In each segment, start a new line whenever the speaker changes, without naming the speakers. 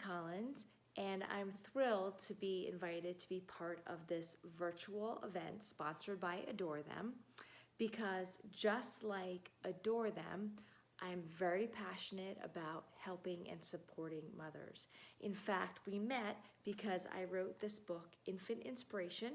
Collins, and I'm thrilled to be invited to be part of this virtual event sponsored by Adore Them, because just like Adore Them, I'm very passionate about helping and supporting mothers. In fact, we met because I wrote this book, Infant Inspiration,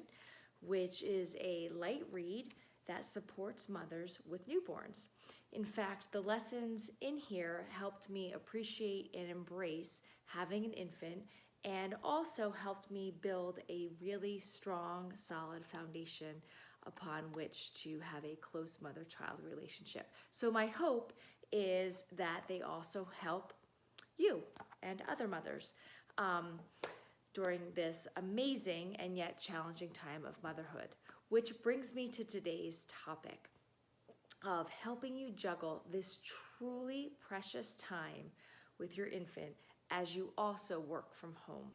which is a light read that supports mothers with newborns. In fact, the lessons in here helped me appreciate and embrace having an infant, and also helped me build a really strong, solid foundation upon which to have a close mother-child relationship. So my hope is that they also help you and other mothers during this amazing and yet challenging time of motherhood. Which brings me to today's topic of helping you juggle this truly precious time with your infant as you also work from home.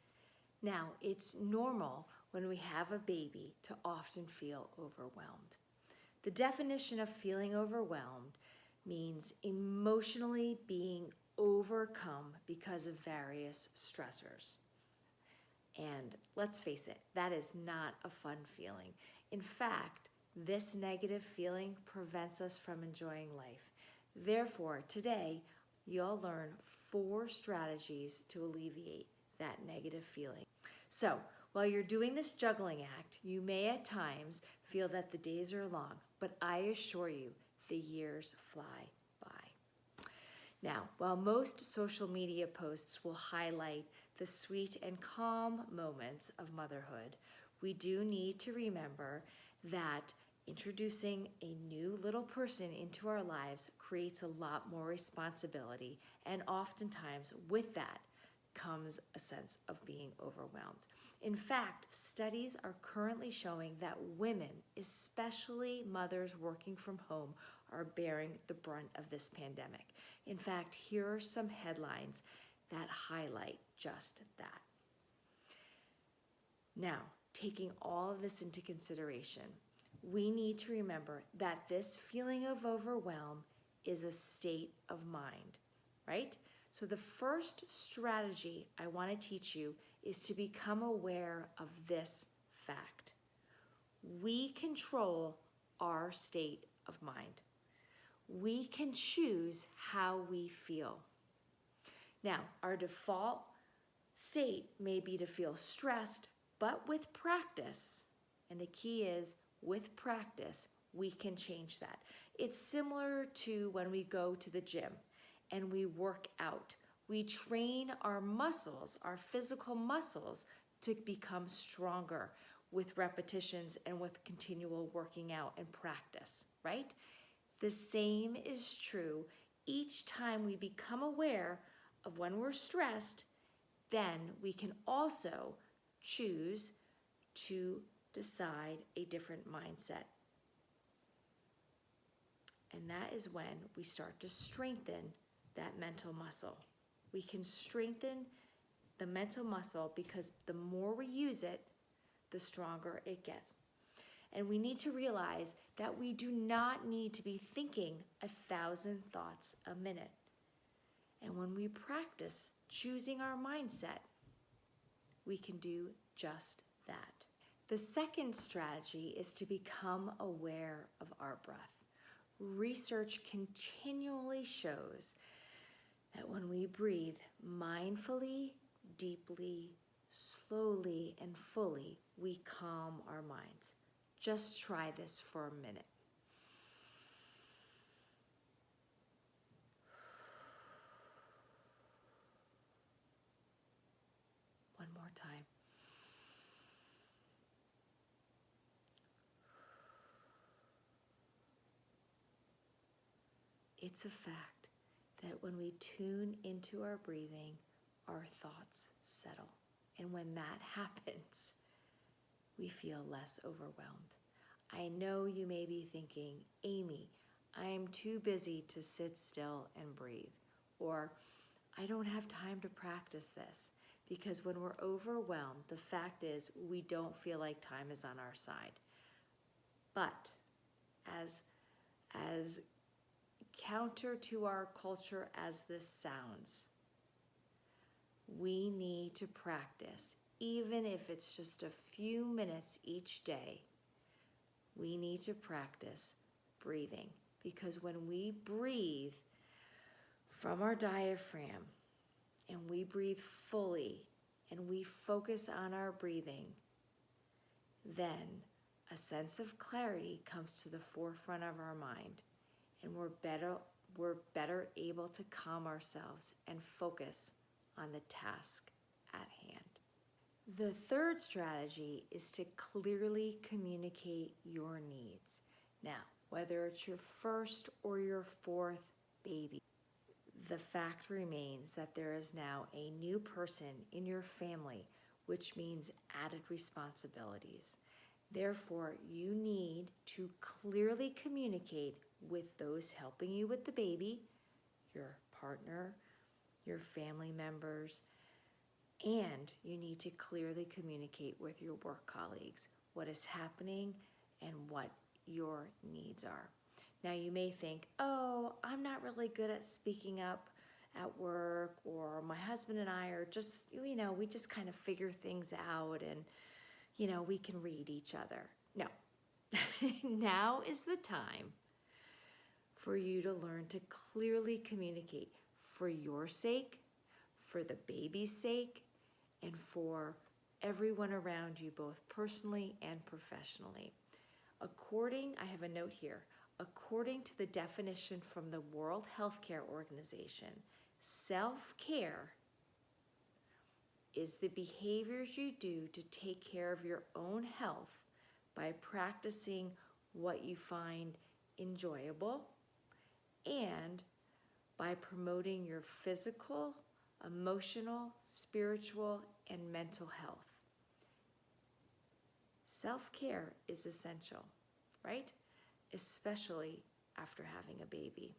Now, it's normal when we have a baby to often feel overwhelmed. The definition of feeling overwhelmed means emotionally being overcome because of various stressors. And let's face it, that is not a fun feeling. In fact, this negative feeling prevents us from enjoying life. Therefore, today, you'll learn 4 strategies to alleviate that negative feeling. So, while you're doing this juggling act, you may at times feel that the days are long, but I assure you, the years fly by. Now, while most social media posts will highlight the sweet and calm moments of motherhood, we do need to remember that introducing a new little person into our lives creates a lot more responsibility, and oftentimes with that comes a sense of being overwhelmed. In fact, studies are currently showing that women, especially mothers working from home, are bearing the brunt of this pandemic. In fact, here are some headlines that highlight just that. Now, taking all of this into consideration, we need to remember that this feeling of overwhelm is a state of mind, right? So the first strategy I want to teach you is to become aware of this fact. We control our state of mind. We can choose how we feel. Now, our default state may be to feel stressed, but with practice, and the key is with practice, we can change that. It's similar to when we go to the gym and we work out. We train our muscles, our physical muscles, to become stronger with repetitions and with continual working out and practice, right? The same is true each time we become aware of when we're stressed, then we can also choose to decide a different mindset. And that is when we start to strengthen that mental muscle. We can strengthen the mental muscle because the more we use it, the stronger it gets. And we need to realize that we do not need to be thinking 1,000 thoughts a minute. And when we practice choosing our mindset, we can do just that. The second strategy is to become aware of our breath. Research continually shows that when we breathe mindfully, deeply, slowly, and fully, we calm our minds. Just try this for a minute. One more time. It's a fact that when we tune into our breathing, our thoughts settle. And when that happens, we feel less overwhelmed. I know you may be thinking, Amy, I am too busy to sit still and breathe. Or, I don't have time to practice this. Because when we're overwhelmed, the fact is we don't feel like time is on our side. But as counter to our culture as this sounds, we need to practice, even if it's just a few minutes each day. We need to practice breathing, because when we breathe from our diaphragm and we breathe fully and we focus on our breathing, then a sense of clarity comes to the forefront of our mind, and we're better able to calm ourselves and focus on the task at hand. The third strategy is to clearly communicate your needs. Now, whether it's your first or your fourth baby, the fact remains that there is now a new person in your family, which means added responsibilities. Therefore, you need to clearly communicate with those helping you with the baby, your partner, your family members, and you need to clearly communicate with your work colleagues what is happening and what your needs are. Now, you may think, oh, I'm not really good at speaking up at work, or my husband and I are just, we just kind of figure things out and, we can read each other. No. Now is the time for you to learn to clearly communicate for your sake, for the baby's sake, and for everyone around you, both personally and professionally. I have a note here, according to the definition from the World Health Care Organization, self-care is the behaviors you do to take care of your own health by practicing what you find enjoyable and by promoting your physical, emotional, spiritual, and mental health. Self-care is essential, right? Especially after having a baby.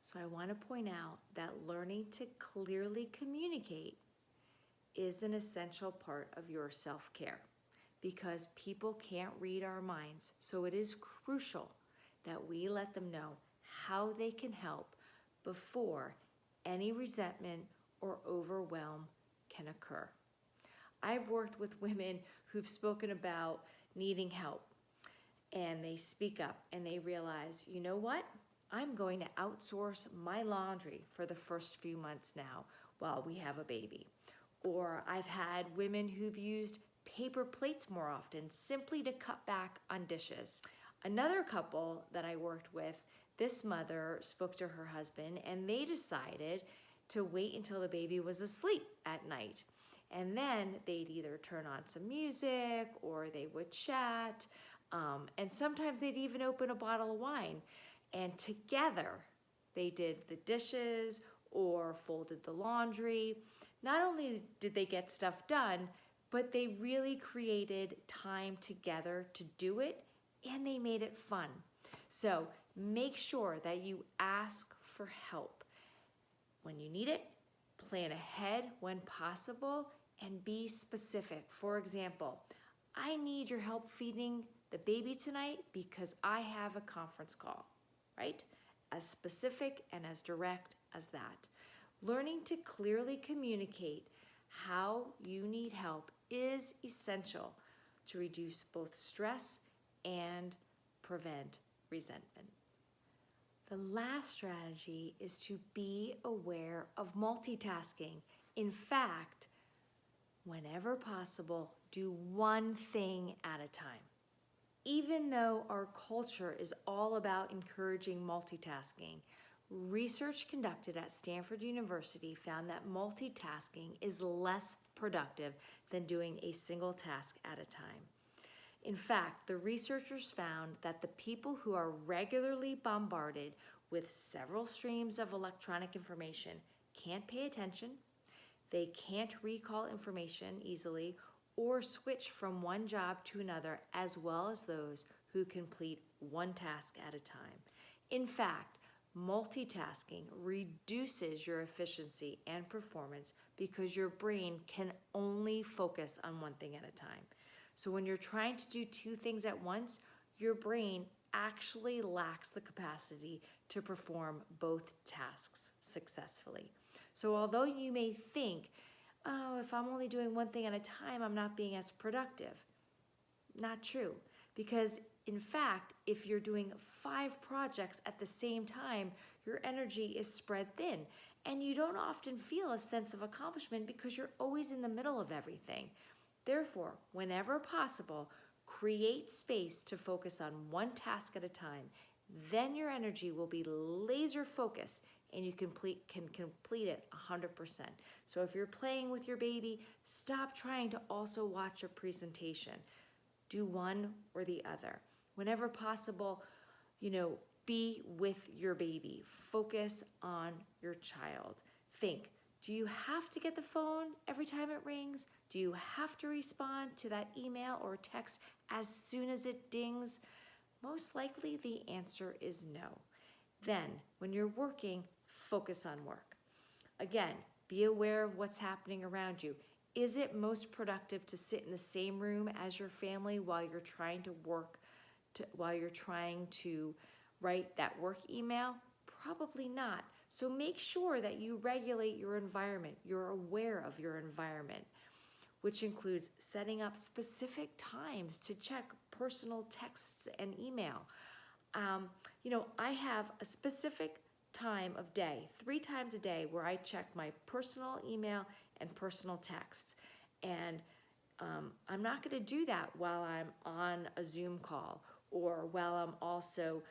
So I want to point out that learning to clearly communicate is an essential part of your self-care, because people can't read our minds. So it is crucial that we let them know how they can help before any resentment or overwhelm can occur. I've worked with women who've spoken about needing help, and they speak up and they realize, you know what? I'm going to outsource my laundry for the first few months now while we have a baby. Or I've had women who've used paper plates more often simply to cut back on dishes. Another couple that I worked with, this mother spoke to her husband and they decided to wait until the baby was asleep at night. And then they'd either turn on some music or they would chat. And sometimes they'd even open a bottle of wine. And together they did the dishes or folded the laundry. Not only did they get stuff done, but they really created time together to do it, and they made it fun. So make sure that you ask for help. When you need it, plan ahead when possible, and be specific. For example, I need your help feeding the baby tonight because I have a conference call, right? As specific and as direct as that. Learning to clearly communicate how you need help is essential to reduce both stress and prevent resentment. The last strategy is to be aware of multitasking. In fact, whenever possible, do one thing at a time. Even though our culture is all about encouraging multitasking, research conducted at Stanford University found that multitasking is less productive than doing a single task at a time. In fact, the researchers found that the people who are regularly bombarded with several streams of electronic information can't pay attention, they can't recall information easily, or switch from one job to another, as well as those who complete one task at a time. In fact, multitasking reduces your efficiency and performance because your brain can only focus on one thing at a time. So when you're trying to do two things at once, your brain actually lacks the capacity to perform both tasks successfully. So although you may think, oh, if I'm only doing one thing at a time, I'm not being as productive. Not true. Because in fact, if you're doing 5 projects at the same time, your energy is spread thin. And you don't often feel a sense of accomplishment because you're always in the middle of everything. Therefore, whenever possible, create space to focus on one task at a time. Then your energy will be laser focused and you can complete it 100%. So if you're playing with your baby, stop trying to also watch a presentation. Do one or the other. Whenever possible, be with your baby. Focus on your child. Think, do you have to get the phone every time it rings? Do you have to respond to that email or text as soon as it dings? Most likely the answer is no. Then, when you're working, focus on work. Again, be aware of what's happening around you. Is it most productive to sit in the same room as your family while you're trying to write that work email? Probably not. So make sure that you regulate your environment. You're aware of your environment, which includes setting up specific times to check personal texts and email. I have a specific time of day, 3 times a day, where I check my personal email and personal texts. And I'm not going to do that while I'm on a Zoom call or while I'm also,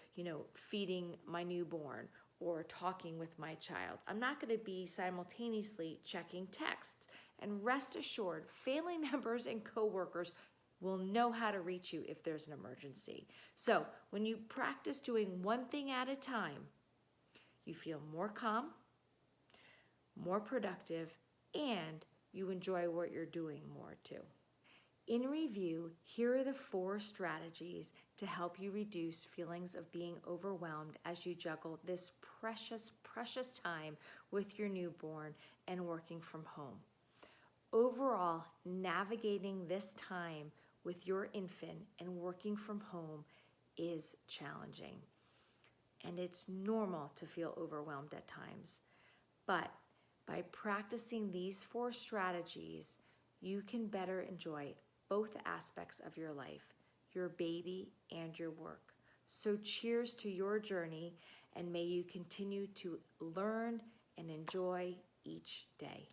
feeding my newborn or talking with my child. I'm not going to be simultaneously checking texts. And rest assured, family members and coworkers will know how to reach you if there's an emergency. So when you practice doing one thing at a time, you feel more calm, more productive, and you enjoy what you're doing more too. In review, here are the 4 strategies to help you reduce feelings of being overwhelmed as you juggle this precious, precious time with your newborn and working from home. Overall, navigating this time with your infant and working from home is challenging. And it's normal to feel overwhelmed at times. But by practicing these 4 strategies, you can better enjoy both aspects of your life, your baby and your work. So cheers to your journey, and may you continue to learn and enjoy each day.